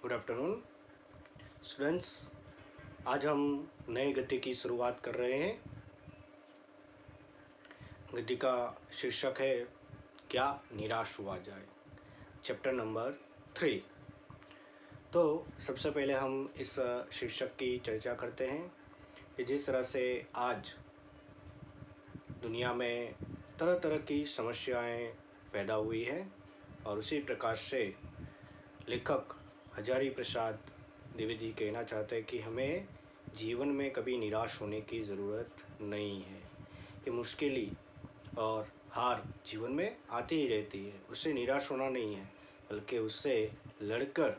Good afternoon students. आज हम नए गद्य की शुरुआत कर रहे हैं। गद्य का शीर्षक है क्या निराश हुआ जाए, चैप्टर नंबर 3। तो सबसे पहले हम इस शीर्षक की चर्चा करते हैं कि जिस तरह से आज दुनिया में तरह तरह की समस्याएं पैदा हुई हैं और उसी प्रकार से लेखक हजारी प्रसाद द्विवेदी कहना चाहते हैं कि हमें जीवन में कभी निराश होने की ज़रूरत नहीं है, कि मुश्किलें और हार जीवन में आती ही रहती है, उससे निराश होना नहीं है बल्कि उससे लड़कर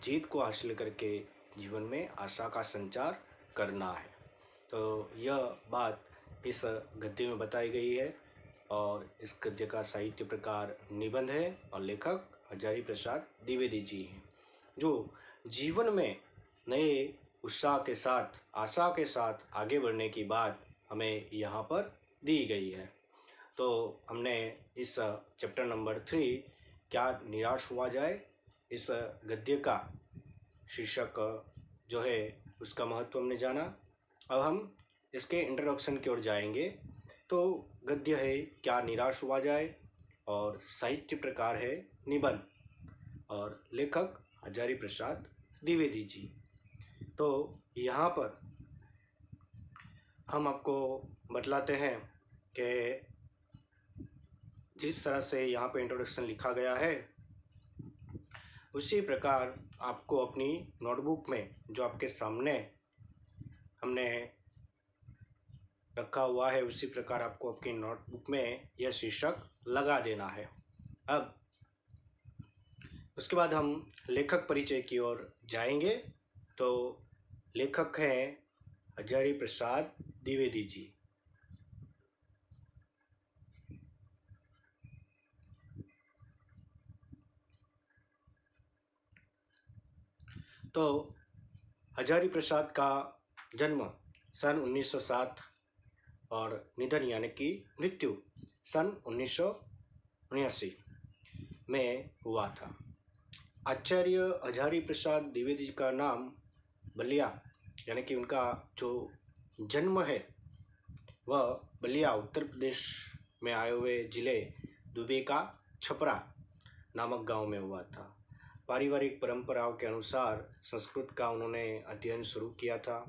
जीत को हासिल करके जीवन में आशा का संचार करना है। तो यह बात इस गद्य में बताई गई है और इस गद्य का साहित्य प्रकार निबंध है और लेखक हजारी प्रसाद द्विवेदी जी हैं, जो जीवन में नए उत्साह के साथ आशा के साथ आगे बढ़ने की बात हमें यहाँ पर दी गई है। तो हमने इस चैप्टर नंबर 3 क्या निराश हुआ जाए, इस गद्य का शीर्षक जो है उसका महत्व हमने जाना। अब हम इसके इंट्रोडक्शन की ओर जाएंगे। तो गद्य है क्या निराश हुआ जाए और साहित्य प्रकार है निबंध और लेखक हजारी प्रसाद द्विवेदी जी। तो यहाँ पर हम आपको बतलाते हैं कि जिस तरह से यहाँ पे इंट्रोडक्शन लिखा गया है उसी प्रकार आपको अपनी नोटबुक में जो आपके सामने हमने रखा हुआ है उसी प्रकार आपको आपकी नोटबुक में यह शीर्षक लगा देना है। अब उसके बाद हम लेखक परिचय की ओर जाएंगे। तो लेखक हैं हजारी प्रसाद द्विवेदी जी। तो हजारी प्रसाद का जन्म सन 1907 और निधन यानी कि मृत्यु सन 1979 में हुआ था। आचार्य हजारी प्रसाद द्विवेदी का नाम बलिया यानी कि उनका जो जन्म है वह बलिया उत्तर प्रदेश में आए हुए जिले दुबे का छपरा नामक गांव में हुआ था। पारिवारिक परंपराओं के अनुसार संस्कृत का उन्होंने अध्ययन शुरू किया था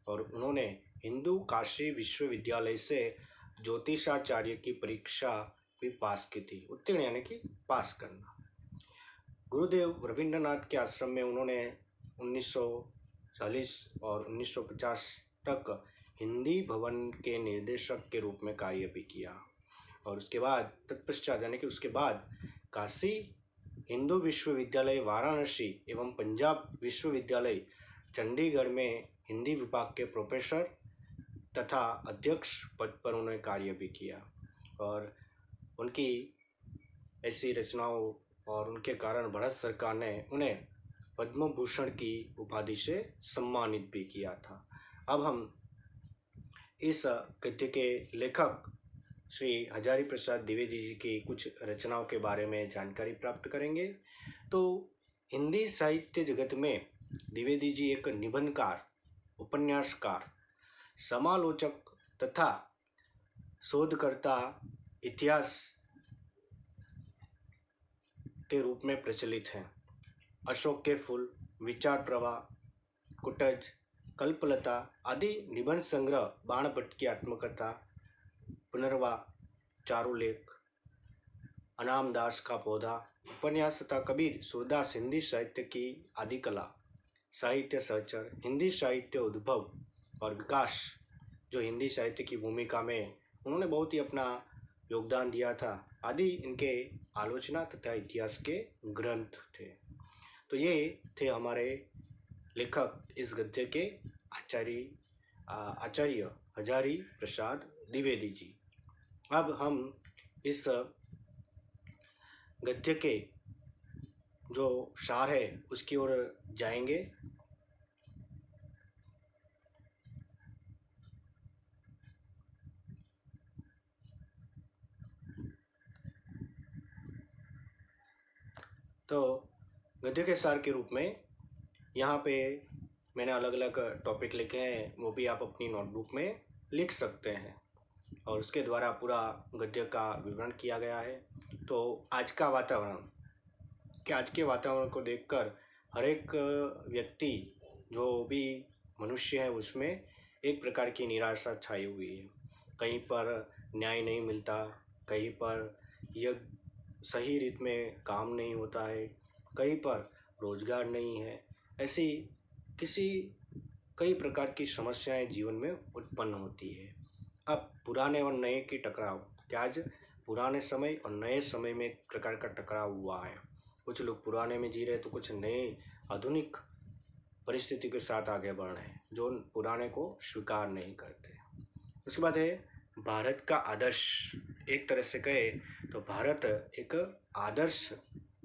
और उन्होंने हिंदू काशी विश्वविद्यालय से ज्योतिषाचार्य की परीक्षा भी पास की थी। उत्तीर्ण यानी कि पास करना। गुरुदेव रविंद्रनाथ के आश्रम में उन्होंने 1940 और 1950 तक हिंदी भवन के निर्देशक के रूप में कार्य भी किया और उसके बाद तत्पश्चात यानी कि उसके बाद काशी हिंदू विश्वविद्यालय वाराणसी एवं पंजाब विश्वविद्यालय चंडीगढ़ में हिंदी विभाग के प्रोफेसर तथा अध्यक्ष पद पर उन्होंने कार्य भी किया और उनकी ऐसी रचनाओं और उनके कारण भारत सरकार ने उन्हें पद्म भूषण की उपाधि से सम्मानित भी किया था। अब हम इस गद्य के लेखक श्री हजारी प्रसाद द्विवेदी जी की कुछ रचनाओं के बारे में जानकारी प्राप्त करेंगे। तो हिंदी साहित्य जगत में द्विवेदी जी एक निबंधकार, उपन्यासकार, समालोचक तथा शोधकर्ता इतिहास के रूप में प्रचलित हैं। अशोक के फूल, विचार प्रवाह, कुटज, कल्पलता आदि निबंध संग्रह, बाणभट्ट की आत्मकथा, पुनर्वा, चारुलेख, अनाम दास का पौधा, उपन्यास तथा कबीर, सूरदास, हिंदी साहित्य की आदि कला, साहित्य सहचर, हिंदी साहित्य उद्भव और विकास, जो हिंदी साहित्य की भूमिका में उन्होंने बहुत ही अपना योगदान दिया था, आदि इनके आलोचना तथा इतिहास के ग्रंथ थे। तो ये थे हमारे लेखक इस गद्य के आचार्य हजारी प्रसाद द्विवेदी जी। अब हम इस गद्य के जो सार है उसकी ओर जाएंगे। तो गद्य के सार के रूप में यहाँ पे मैंने अलग अलग टॉपिक लिखे हैं, वो भी आप अपनी नोटबुक में लिख सकते हैं और उसके द्वारा पूरा गद्य का विवरण किया गया है। तो आज का वातावरण, कि आज के वातावरण को देखकर हर एक व्यक्ति, जो भी मनुष्य है, उसमें एक प्रकार की निराशा छाई हुई है। कहीं पर न्याय नहीं मिलता, कहीं पर यह सही रीत में काम नहीं होता है, कहीं पर रोजगार नहीं है। ऐसी किसी कई प्रकार की समस्याएं जीवन में उत्पन्न होती है। अब पुराने और नए की टकराव, क्या आज पुराने समय और नए समय में एक प्रकार का टकराव हुआ है। कुछ लोग पुराने में जी रहे तो कुछ नए आधुनिक परिस्थिति के साथ आगे बढ़ रहे हैं, जो पुराने को स्वीकार नहीं करते। उसके बाद है भारत का आदर्श। एक तरह से कहे तो भारत एक आदर्श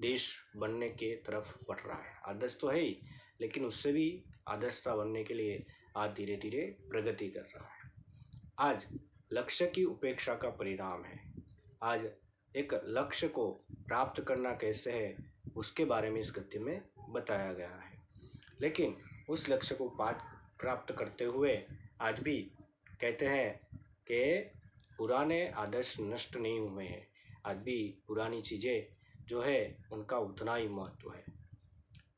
देश बनने के तरफ बढ़ रहा है। आदर्श तो है ही, लेकिन उससे भी आदर्शता बनने के लिए आज धीरे धीरे प्रगति कर रहा है। आज लक्ष्य की उपेक्षा का परिणाम है। आज एक लक्ष्य को प्राप्त करना कैसे है, उसके बारे में इस गद्य में बताया गया है। लेकिन उस लक्ष्य को प्राप्त करते हुए आज भी कहते हैं कि पुराने आदर्श नष्ट नहीं हुए हैं। आज भी पुरानी चीज़ें जो है उनका उतना ही महत्व है।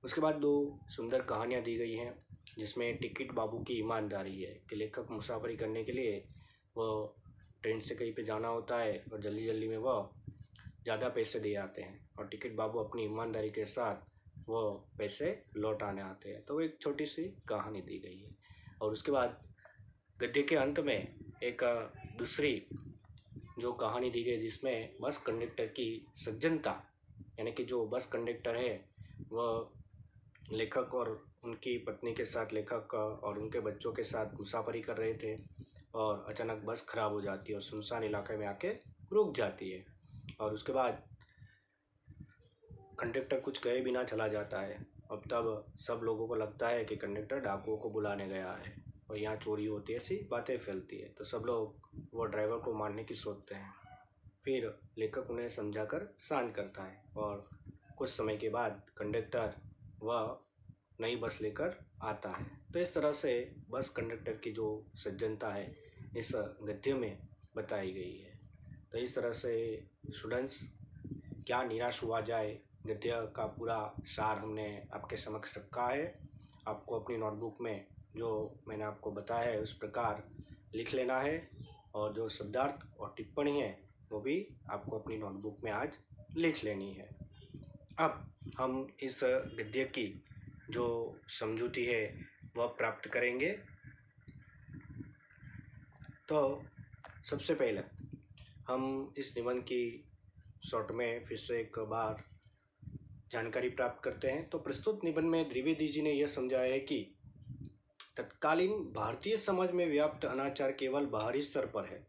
उसके बाद दो सुंदर कहानियाँ दी गई हैं, जिसमें टिकट बाबू की ईमानदारी है कि लेखक मुसाफरी करने के लिए वो ट्रेन से कहीं पे जाना होता है और जल्दी जल्दी में वह ज़्यादा पैसे दे आते हैं और टिकट बाबू अपनी ईमानदारी के साथ वो पैसे लौटाने आते हैं। तो वो एक छोटी सी कहानी दी गई है। और उसके बाद गद्य के अंत में एक दूसरी जो कहानी दी गई, जिसमें बस कंडक्टर की सज्जनता, यानी कि जो बस कंडक्टर है वह लेखक और उनकी पत्नी के साथ, लेखक और उनके बच्चों के साथ मुसाफरी कर रहे थे और अचानक बस खराब हो जाती है और सुनसान इलाके में आके रुक जाती है। और उसके बाद कंडक्टर कुछ कहे बिना चला जाता है। अब तब सब लोगों को लगता है कि कंडक्टर डाकुओं को बुलाने गया है और यहाँ चोरी होती है, ऐसी बातें फैलती है। तो सब लोग वो ड्राइवर को मारने की सोचते हैं। फिर लेखक उन्हें समझाकर शांत करता है और कुछ समय के बाद कंडक्टर वह नई बस लेकर आता है। तो इस तरह से बस कंडक्टर की जो सज्जनता है इस गद्य में बताई गई है। तो इस तरह से स्टूडेंट्स, क्या निराश हुआ जाए, गद्य का पूरा सार हमने आपके समक्ष रखा है। आपको अपनी नोटबुक में जो मैंने आपको बताया है उस प्रकार लिख लेना है और जो शब्दार्थ और टिप्पणी है वो भी आपको अपनी नोटबुक में आज लिख लेनी है। अब हम इस गद्य की जो समझूती है वह प्राप्त करेंगे। तो सबसे पहले हम इस निबंध की शॉर्ट में फिर से एक बार जानकारी प्राप्त करते हैं। तो प्रस्तुत निबंध में द्विवेदी जी ने यह समझाया है कि तत्कालीन भारतीय समाज में व्याप्त अनाचार केवल बाहरी स्तर पर है।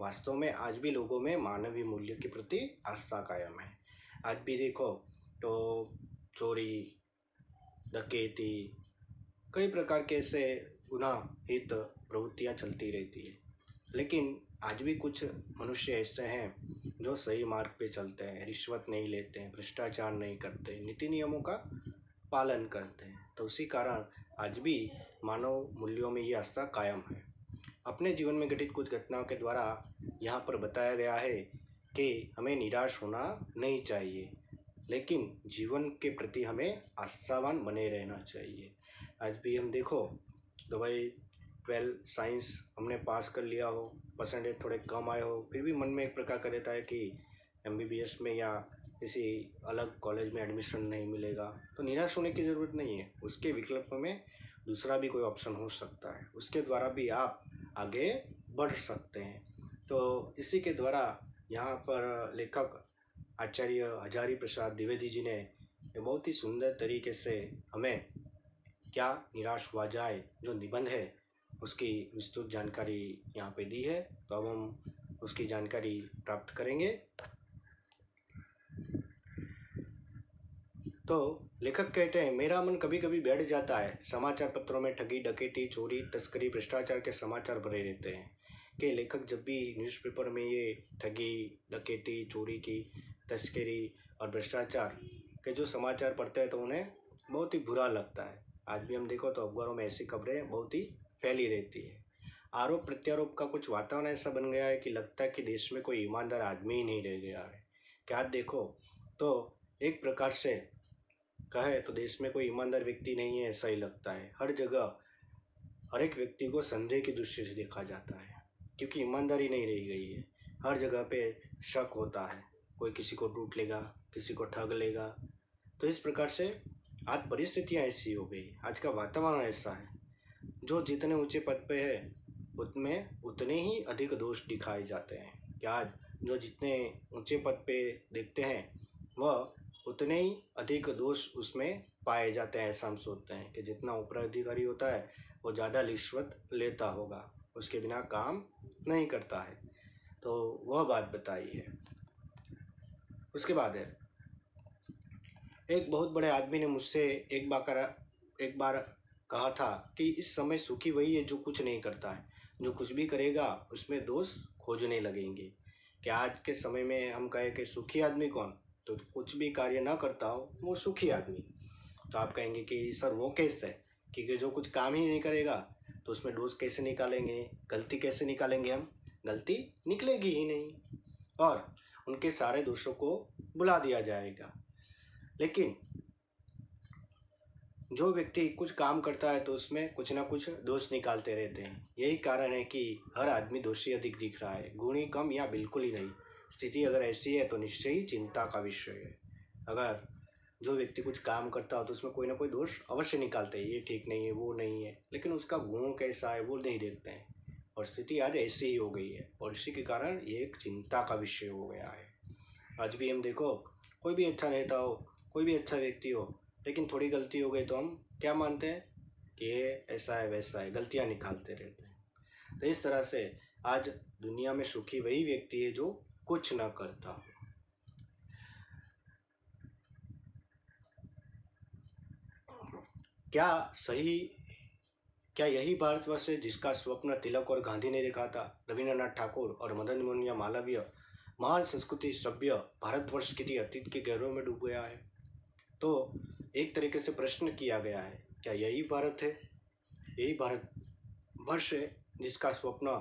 वास्तव में आज भी लोगों में मानवीय मूल्य के प्रति आस्था कायम है। आज भी देखो तो चोरी, डकैती, कई प्रकार के ऐसे गुनाहित प्रवृत्तियां चलती रहती है। लेकिन आज भी कुछ मनुष्य ऐसे हैं जो सही मार्ग पे चलते हैं, रिश्वत नहीं लेते हैं, भ्रष्टाचार नहीं करते, नीति नियमों का पालन करते हैं। तो उसी कारण आज भी मानव मूल्यों में ये आस्था कायम है। अपने जीवन में घटित कुछ घटनाओं के द्वारा यहाँ पर बताया गया है कि हमें निराश होना नहीं चाहिए, लेकिन जीवन के प्रति हमें आस्थावान बने रहना चाहिए। आज भी हम देखो तो भाई 12 साइंस हमने पास कर लिया हो, परसेंटेज थोड़े कम आए हो, फिर भी मन में एक प्रकार का रहता है कि MBBS में या किसी अलग कॉलेज में एडमिशन नहीं मिलेगा। तो निराश होने की ज़रूरत नहीं है, उसके विकल्प में दूसरा भी कोई ऑप्शन हो सकता है, उसके द्वारा भी आप आगे बढ़ सकते हैं। तो इसी के द्वारा यहाँ पर लेखक आचार्य हजारी प्रसाद द्विवेदी जी ने बहुत ही सुंदर तरीके से हमें क्या निराश हुआ जाए जो निबंध है उसकी विस्तृत जानकारी यहाँ पे दी है। तो अब हम उसकी जानकारी प्राप्त करेंगे। तो लेखक कहते हैं, मेरा मन कभी कभी बैठ जाता है। समाचार पत्रों में ठगी, डकैती, चोरी, तस्करी, भ्रष्टाचार के समाचार भरे रहते हैं कि लेखक जब भी न्यूज़पेपर में ये ठगी, डकैती, चोरी की, तस्करी और भ्रष्टाचार के जो समाचार पढ़ते हैं तो उन्हें बहुत ही बुरा लगता है। आज भी हम देखो तो अखबारों में ऐसी खबरें बहुत ही फैली रहती है। आरोप प्रत्यारोप का कुछ वातावरण ऐसा बन गया है कि लगता है कि देश में कोई ईमानदार आदमी ही नहीं रह गया है। क्या आज देखो तो एक प्रकार से कहे तो देश में कोई ईमानदार व्यक्ति नहीं है, ऐसा ही लगता है। हर जगह हर एक व्यक्ति को संदेह की दृष्टि से देखा जाता है, क्योंकि ईमानदारी नहीं रह गई है। हर जगह पे शक होता है, कोई किसी को लूट लेगा, किसी को ठग लेगा। तो इस प्रकार से आज परिस्थितियाँ ऐसी हो गई, आज का वातावरण ऐसा है। जो जितने ऊंचे पद पे है उनमें उतने ही अधिक दोष दिखाए जाते हैं। कि आज जो जितने ऊंचे पद पे देखते हैं वह उतने ही अधिक दोष उसमें पाए जाते हैं। ऐसा हम सोचते हैं कि जितना ऊपर अधिकारी होता है वो ज़्यादा रिश्वत लेता होगा, उसके बिना काम नहीं करता है। तो वह बात बताई है। उसके बाद है, एक बहुत बड़े आदमी ने मुझसे एक बार कहा था कि इस समय सुखी वही है जो कुछ नहीं करता है, जो कुछ भी करेगा उसमें दोष खोजने लगेंगे। कि आज के समय में हम कहें कि सुखी आदमी कौन, तो कुछ भी कार्य ना करता हो वो सुखी आदमी। तो आप कहेंगे कि सर वो कैसे है, क्योंकि जो कुछ काम ही नहीं करेगा तो उसमें दोष कैसे निकालेंगे, गलती कैसे निकालेंगे हम, गलती निकलेगी ही नहीं और उनके सारे दोषों को बुला दिया जाएगा। लेकिन जो व्यक्ति कुछ काम करता है तो उसमें कुछ ना कुछ दोष निकालते रहते हैं। यही कारण है कि हर आदमी दोषी अधिक दिख रहा है, गुणी कम या बिल्कुल ही नहीं। स्थिति अगर ऐसी है तो निश्चय ही चिंता का विषय है। अगर जो व्यक्ति कुछ काम करता हो तो उसमें कोई ना कोई दोष अवश्य निकालते हैं, ये ठीक नहीं है, वो नहीं है, लेकिन उसका गुण कैसा है वो नहीं देखते हैं। और स्थिति आज ऐसी ही हो गई है और इसी के कारण ये एक चिंता का विषय हो गया है। आज भी हम देखो, कोई भी अच्छा नेता हो, कोई भी अच्छा व्यक्ति हो, लेकिन थोड़ी गलती हो गई तो हम क्या मानते हैं कि ये ऐसा है वैसा है, गलतियां निकालते रहते हैं। तो इस तरह से आज दुनिया में सुखी वही व्यक्ति है जो कुछ ना करता हो। क्या यही भारतवर्ष है जिसका स्वप्न तिलक और गांधी ने देखा था? रविंद्रनाथ ठाकुर और मदन मोहन या मालवीय महान संस्कृति सभ्य भारतवर्ष किसी अतीत के गहरों में डूब गया है। तो एक तरीके से प्रश्न किया गया है, क्या यही भारत है, यही भारत वर्ष है जिसका स्वप्न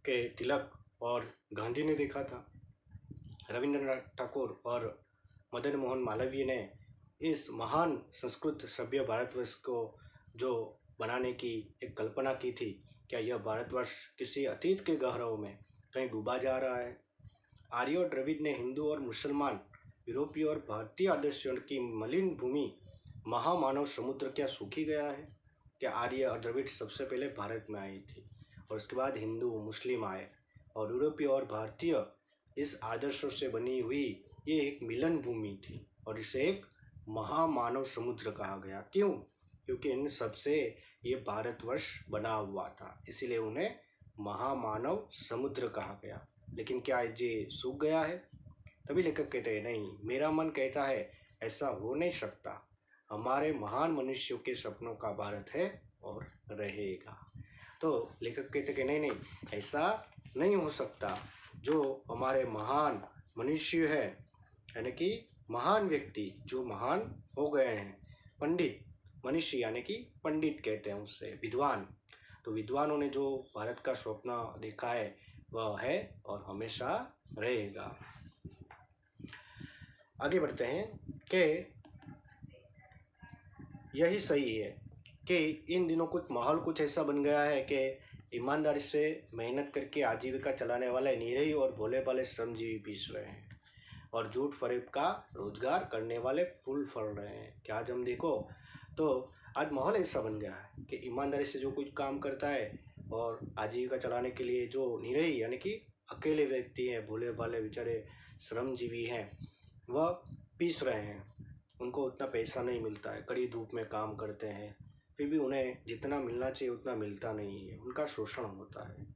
के तिलक और गांधी ने देखा था? रविंद्रनाथ ठाकुर और मदन मोहन मालवीय ने इस महान संस्कृत सभ्य भारतवर्ष को जो बनाने की एक कल्पना की थी, क्या यह भारतवर्ष किसी अतीत के गहराओं में कहीं डूबा जा रहा है? आर्य और द्रविड़ ने हिंदू और मुसलमान, यूरोपीय और भारतीय आदर्शों की मलिन भूमि महामानव समुद्र क्या सूखी गया है? क्या आर्य और द्रविड़ सबसे पहले भारत में आई थी और उसके बाद हिंदू मुस्लिम आए और यूरोपीय और भारतीय इस आदर्शों से बनी हुई ये एक मिलन भूमि थी और इसे एक महामानव समुद्र कहा गया। क्यों? क्योंकि इन सबसे ये भारतवर्ष बना हुआ था, इसीलिए उन्हें महामानव समुद्र कहा गया। लेकिन क्या ये सूख गया है? तभी लेखक कहते हैं नहीं, मेरा मन कहता है ऐसा हो नहीं सकता। हमारे महान मनुष्यों के सपनों का भारत है और रहेगा। तो लेखक कहते कि नहीं, ऐसा नहीं हो सकता। जो हमारे महान मनुष्य है, यानी कि महान व्यक्ति जो महान हो गए हैं, पंडित मनुष्य यानी कि पंडित कहते हैं उससे, विद्वान। तो विद्वानों ने जो भारत का स्वप्न देखा है वह है और हमेशा रहेगा। आगे बढ़ते हैं कि यही सही है कि इन दिनों माहौल कुछ ऐसा बन गया है कि ईमानदारी से मेहनत करके आजीविका चलाने वाले निरीह और भोले भाले श्रमजीवी पीस रहे हैं और झूठ फरेब का रोजगार करने वाले फूल फल रहे हैं। क्या आज हम देखो तो आज माहौल ऐसा बन गया है कि ईमानदारी से जो कुछ काम करता है और आजीविका चलाने के लिए जो निरीह यानी कि अकेले व्यक्ति हैं, भोले भाले बेचारे श्रमजीवी हैं, वह पीस रहे हैं। उनको उतना पैसा नहीं मिलता है, कड़ी धूप में काम करते हैं, फिर भी उन्हें जितना मिलना चाहिए उतना मिलता नहीं है, उनका शोषण होता है।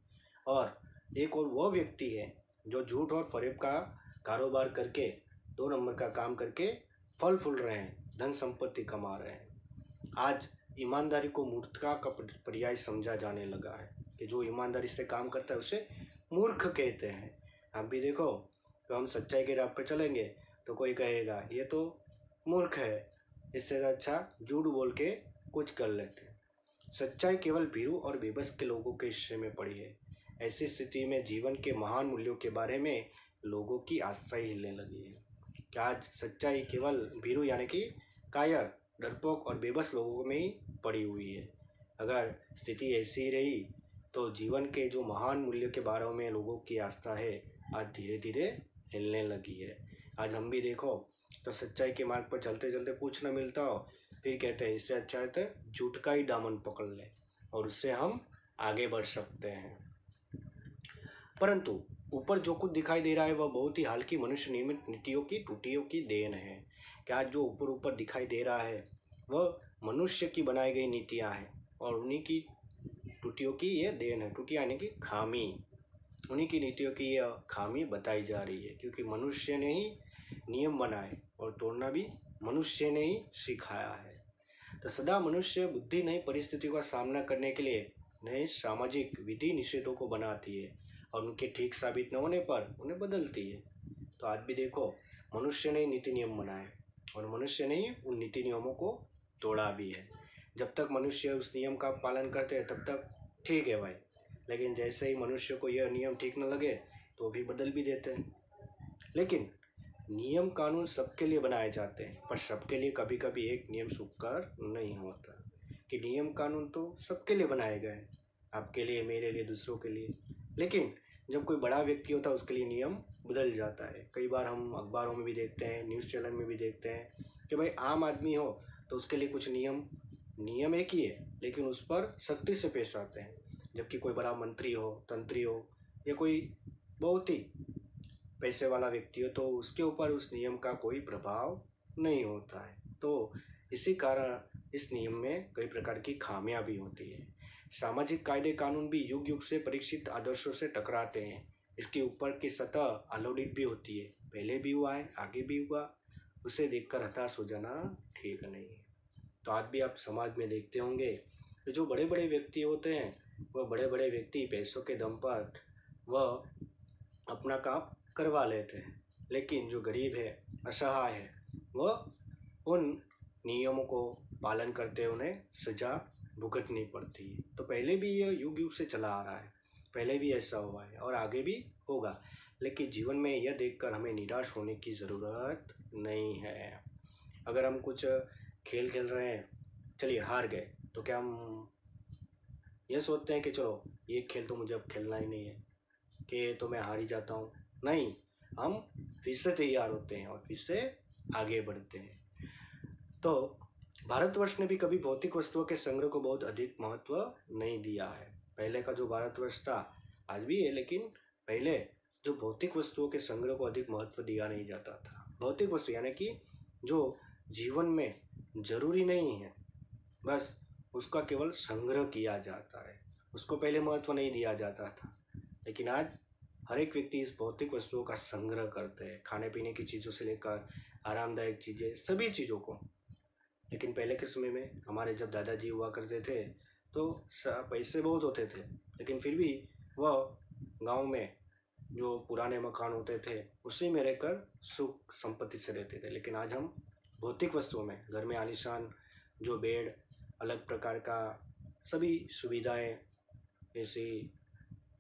और एक और वो व्यक्ति है जो झूठ और फरेब का कारोबार करके 2 नंबर का काम करके फल फूल रहे हैं, धन संपत्ति कमा रहे हैं। आज ईमानदारी को मूर्खता का पर्याय समझा जाने लगा है कि जो ईमानदारी से काम करता है उसे मूर्ख कहते हैं। आप भी देखो तो हम सच्चाई के राह पर चलेंगे तो कोई कहेगा ये तो मूर्ख है, इससे अच्छा झूठ बोल के कुछ कर लेते हैं। सच्चाई केवल भीरू और बेबस के लोगों के हिस्से में पड़ी है। ऐसी स्थिति में जीवन के महान मूल्यों के बारे में लोगों की आस्था ही हिलने लगी है। क्या आज सच्चाई केवल भीरू यानी कि कायर, डरपोक और बेबस लोगों में ही पड़ी हुई है? अगर स्थिति ऐसी रही तो जीवन के जो महान मूल्यों के बारे में लोगों की आस्था है आज धीरे धीरे हिलने लगी है। आज हम भी देखो तो सच्चाई के मार्ग पर चलते चलते कुछ न मिलता हो, फिर कहते हैं इससे अच्छा है तो झूठ का ही दामन पकड़ ले और उससे हम आगे बढ़ सकते हैं। परंतु ऊपर जो कुछ दिखाई दे रहा है वह बहुत ही हाल की मनुष्य निर्मित नीतियों की त्रुटियों की देन है। क्या जो ऊपर ऊपर दिखाई दे रहा है वह मनुष्य की बनाई गई नीतियां हैं और उन्हीं की त्रुटियों की ये देन है। त्रुटियां यानी कि खामी, उन्हीं की नीतियों की यह खामी बताई जा रही है, क्योंकि मनुष्य ने ही नियम बनाए और तोड़ना भी मनुष्य ने ही सिखाया है। तो सदा मनुष्य बुद्धि नई परिस्थितियों का सामना करने के लिए नए सामाजिक विधि निषेधों को बनाती है और उनके ठीक साबित न होने पर उन्हें बदलती है। तो आज भी देखो मनुष्य ने नीति नियम बनाए और मनुष्य ने ही उन नीति नियमों को तोड़ा भी है। जब तक मनुष्य उस नियम का पालन करते हैं तब तक ठीक है भाई, लेकिन जैसे ही मनुष्य को यह नियम ठीक न लगे तो भी बदल भी देते हैं। लेकिन नियम कानून सबके लिए बनाए जाते हैं, पर सबके लिए कभी कभी एक नियम सुखकर नहीं होता। कि नियम कानून तो सबके लिए बनाए गए, आपके लिए, मेरे लिए, दूसरों के लिए, लेकिन जब कोई बड़ा व्यक्ति होता है उसके लिए नियम बदल जाता है। कई बार हम अखबारों में भी देखते हैं, न्यूज़ चैनल में भी देखते हैं कि भाई आम आदमी हो तो उसके लिए कुछ नियम एक ही है, लेकिन उस पर सख्ती से पेश आते हैं। जबकि कोई बड़ा मंत्री हो, तंत्री हो या कोई बहुत ही पैसे वाला व्यक्ति हो तो उसके ऊपर उस नियम का कोई प्रभाव नहीं होता है। तो इसी कारण इस नियम में कई प्रकार की खामियां भी होती है। सामाजिक कायदे कानून भी युग युग से परीक्षित आदर्शों से टकराते हैं। इसके ऊपर की सतह आलोड़ित भी होती है, पहले भी हुआ है, आगे भी हुआ, उसे देखकर हताश हो जाना ठीक नहीं है। तो आज भी आप समाज में देखते होंगे कि जो बड़े बड़े व्यक्ति होते हैं वह बड़े बड़े व्यक्ति पैसों के दम पर वह अपना काम करवा लेते हैं, लेकिन जो गरीब है, असहाय है, वह उन नियमों को पालन करते उन्हें सजा भुगतनी पड़ती है। तो पहले भी यह युग युग से चला आ रहा है, पहले भी ऐसा हुआ है और आगे भी होगा। लेकिन जीवन में यह देखकर हमें निराश होने की ज़रूरत नहीं है। अगर हम कुछ खेल खेल रहे हैं, चलिए हार गए, तो क्या हम यह सोचते हैं कि चलो ये खेल तो मुझे अब खेलना ही नहीं है, कि तो मैं हार ही जाता हूँ? नहीं, हम फिर से तैयार होते हैं और फिर से आगे बढ़ते हैं। तो भारतवर्ष ने भी कभी भौतिक वस्तुओं के संग्रह को बहुत अधिक महत्व नहीं दिया है। पहले का जो भारतवर्ष था, आज भी है, लेकिन पहले जो भौतिक वस्तुओं के संग्रह को अधिक महत्व दिया नहीं जाता था। भौतिक वस्तु यानी कि जो जीवन में जरूरी नहीं है, बस उसका केवल संग्रह किया जाता है, उसको पहले महत्व नहीं दिया जाता था। लेकिन आज हर एक व्यक्ति इस भौतिक वस्तुओं का संग्रह करते हैं, खाने पीने की चीज़ों से लेकर आरामदायक चीज़ें, सभी चीज़ों को। लेकिन पहले के समय में हमारे जब दादाजी हुआ करते थे तो पैसे बहुत होते थे, लेकिन फिर भी वह गांव में जो पुराने मकान होते थे उसी में रहकर सुख संपत्ति से रहते थे। लेकिन आज हम भौतिक वस्तुओं में, घर में आलीशान जो बेड, अलग प्रकार का सभी सुविधाएं, जैसे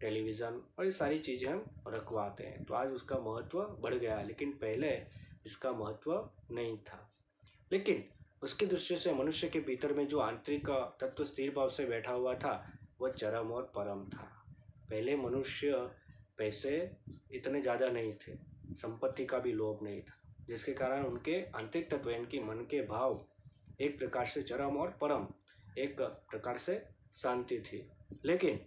टेलीविज़न और ये सारी चीज़ें हम रखवाते हैं, तो आज उसका महत्व बढ़ गया है, लेकिन पहले इसका महत्व नहीं था। लेकिन उसकी दृष्टि से मनुष्य के भीतर में जो आंतरिक तत्व स्थिर भाव से बैठा हुआ था वह चरम और परम था। पहले मनुष्य पैसे इतने ज़्यादा नहीं थे, संपत्ति का भी लोभ नहीं था, जिसके कारण उनके आंतरिक तत्व यानी मन के भाव एक प्रकार से चरम और परम, एक प्रकार से शांति थी। लेकिन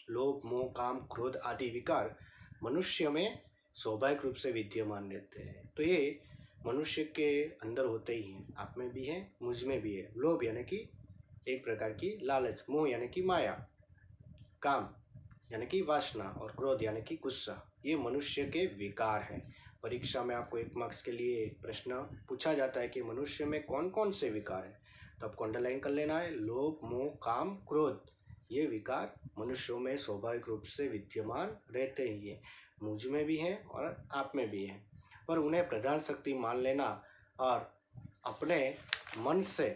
लोभ, मोह, काम, क्रोध आदि विकार मनुष्य में स्वाभाविक रूप से विद्यमान रहते हैं। तो ये मनुष्य के अंदर होते ही हैं, आप में भी है, मुझ में भी है। लोभ यानी कि एक प्रकार की लालच, मोह यानी कि माया, काम यानी कि वासना और क्रोध यानी कि गुस्सा, ये मनुष्य के विकार हैं। परीक्षा में आपको 1 मार्क्स के लिए प्रश्न पूछा जाता है कि मनुष्य में कौन कौन से विकार है, तो आपको अंडरलाइन कर लेना है, लोभ, मोह, काम, क्रोध, ये विकार मनुष्यों में स्वाभाविक रूप से विद्यमान रहते ही है, मुझ में भी है और आप में भी है। पर उन्हें प्रधान शक्ति मान लेना और अपने मन से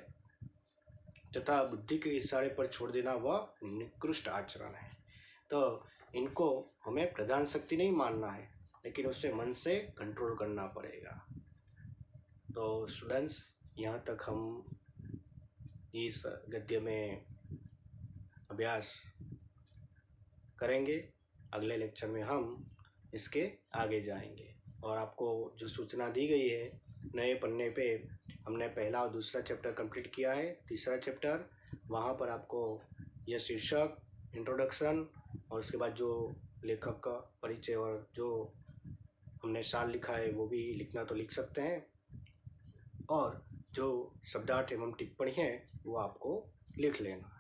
तथा बुद्धि के इशारे पर छोड़ देना वह निकृष्ट आचरण है। तो इनको हमें प्रधान शक्ति नहीं मानना है, लेकिन उससे मन से कंट्रोल करना पड़ेगा। तो स्टूडेंट्स, यहाँ तक हम इस गद्य में अभ्यास करेंगे। अगले लेक्चर में हम इसके आगे जाएंगे और आपको जो सूचना दी गई है, नए पन्ने पे हमने पहला और दूसरा चैप्टर कंप्लीट किया है। तीसरा चैप्टर, वहाँ पर आपको यह शीर्षक, इंट्रोडक्शन और उसके बाद जो लेखक का परिचय और जो हमने साल लिखा है वो भी लिखना तो लिख सकते हैं, और जो शब्दार्थ एवं टिप्पणी है वो आपको लिख लेना।